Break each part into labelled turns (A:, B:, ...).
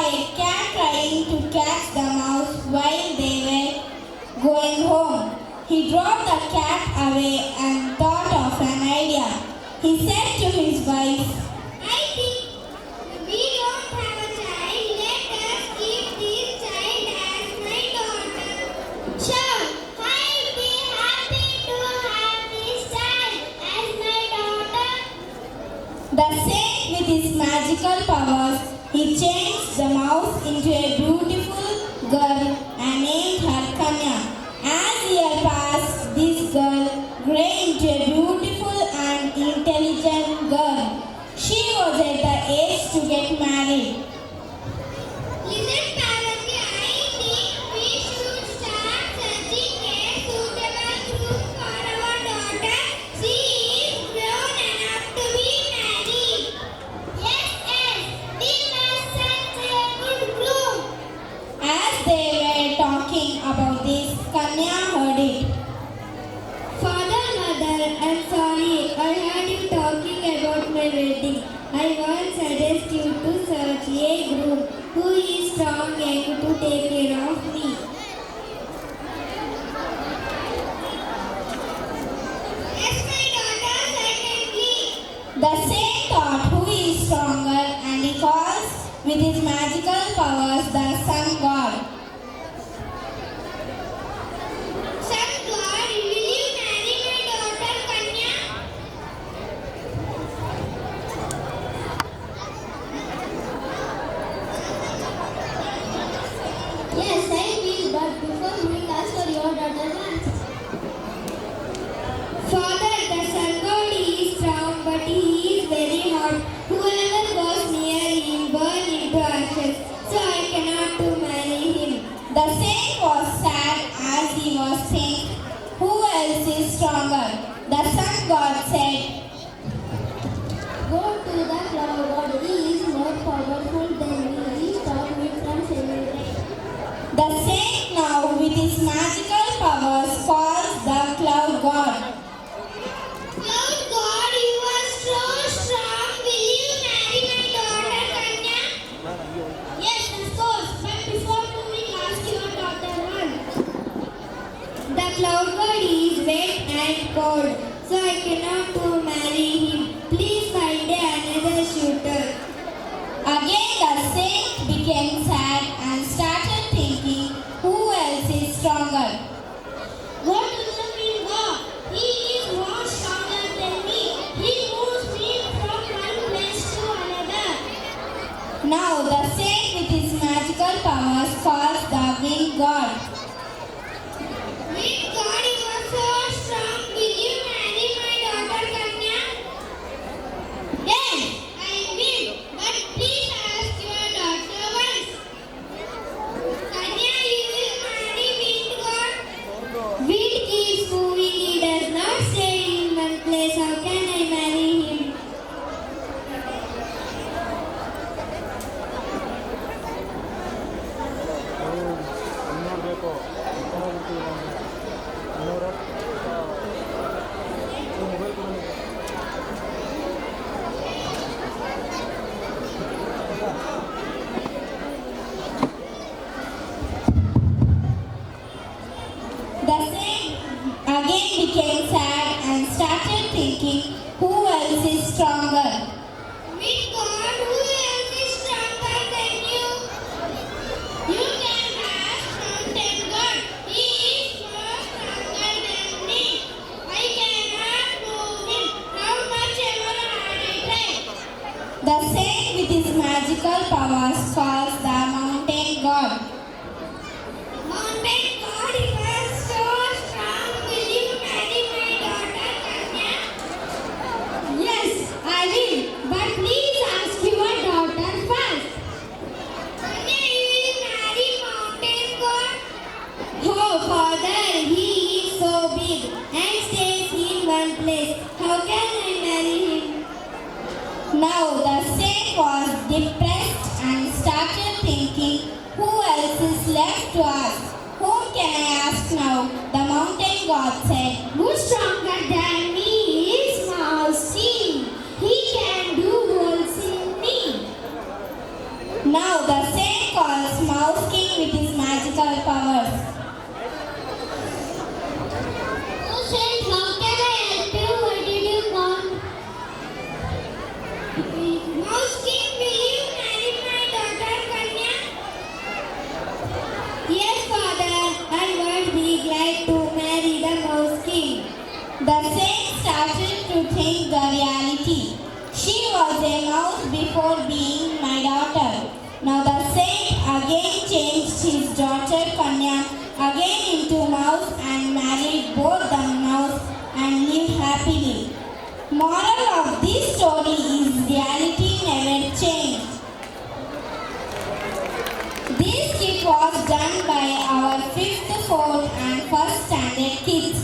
A: a cat trying to catch the mouse while they were going home. He drove the cat away and thought of an idea. He said to his wife,
B: I think we don't have a child. Let us keep this child as my daughter. Sure, I'll be happy to have this child as my daughter.
A: The saint with his magical powers, he changed the mouse into a beautiful girl and named her Kanya. As years passed, this girl grew into a beautiful and intelligent girl. She was at the age to get married.
B: Listen, Parvati, I think we should start searching a suitable groom for our daughter. She is grown enough to be married. Yes, we must search a good groom.
A: As they were talking about this, Kanya heard it.
B: Father, mother, I'm sorry. I heard you talking about my wedding. I once suggest you to search a groom who is strong enough to take care of me. Yes, my daughter, certainly.
A: The saint thought who is stronger and he calls with his magical powers the sun god.
B: Son God, will you marry my daughter Kanya? Yes, I will, but before we ask for your daughter once. Father, the sun god is strong, but he is very hot. Whoever goes near him burn into ashes, so I cannot to marry him.
A: The saint was sad as he was saying, who else is stronger? The sun god said,
B: Go to the cloud god, he is more powerful than me. He stopped me from celebrating.
A: the saint now with his magical powers calls the cloud god.
B: Cloud god, you are so strong. Will you marry my daughter Kanya? Yes, of course. But before moving, ask your daughter one. The cloud god is wet and cold, so I cannot to marry him. Please find another shooter.
A: Again the saint became sad and started thinking, who else is stronger?
B: Go to the field god. He is more stronger than me. He moves me from one place to another.
A: Now the saint with his magical powers calls the wind god.
B: Wind god, you are so strong. Will you marry my daughter Kanya? Yes, I will. But please ask your daughter once. Kanya, you will marry wind god? Wind keeps moving. He does not stay in one place. How can I marry him?
A: The saint again became sad and started thinking, who else is stronger?
B: Wind god, who else is stronger than you? You can ask mountain god. He is more stronger than me. I cannot move him. How much ever I try.
A: The saint with his magical powers calls the mountain god.
B: Mountain god, you are so strong. Will you marry my daughter Kanya? Yes, I will. But please ask your daughter first. Kanya, you will marry mountain god? Oh, father, he is so big and stays in one place. How can I marry him?
A: Now the saint was depressed and started thinking, who else is left to ask? Whom can I ask now? The mountain god said,
B: Who's stronger than me is Mousy. He can do holes in me.
A: now the saint was Mouse King with his magical powers.
B: Oh, saint, how can I help you? Why did you come? Mouse King, will you marry my daughter Kanya? Yes, father. I would be glad to marry the Mouse King.
A: The saint started to think the reality. She was a mouse before being my daughter. Now the saint again changed his daughter Kanya again into mouse and married both the mouse and lived happily. Moral of this story is reality never changed. This skit was done by our 5th, 4th and 1st standard kids.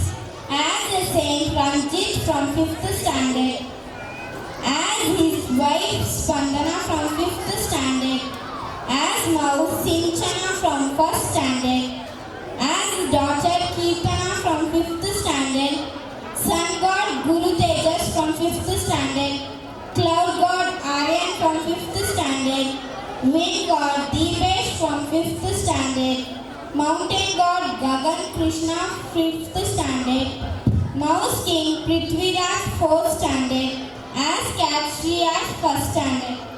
A: As the saint Ranjit from 5th standard, as his wife Spandana from 5th standard, as mouse Sinchana from 1st standard, as daughter Kirtana from 5th standard, sun god Guru Tejas from 5th standard, cloud god Aryan from 5th standard, wind god Deepesh from 5th standard, mountain god Gagan Krishna 5th standard, mouse king Prithviraj 4th standard, as cat Shriyas 1st standard.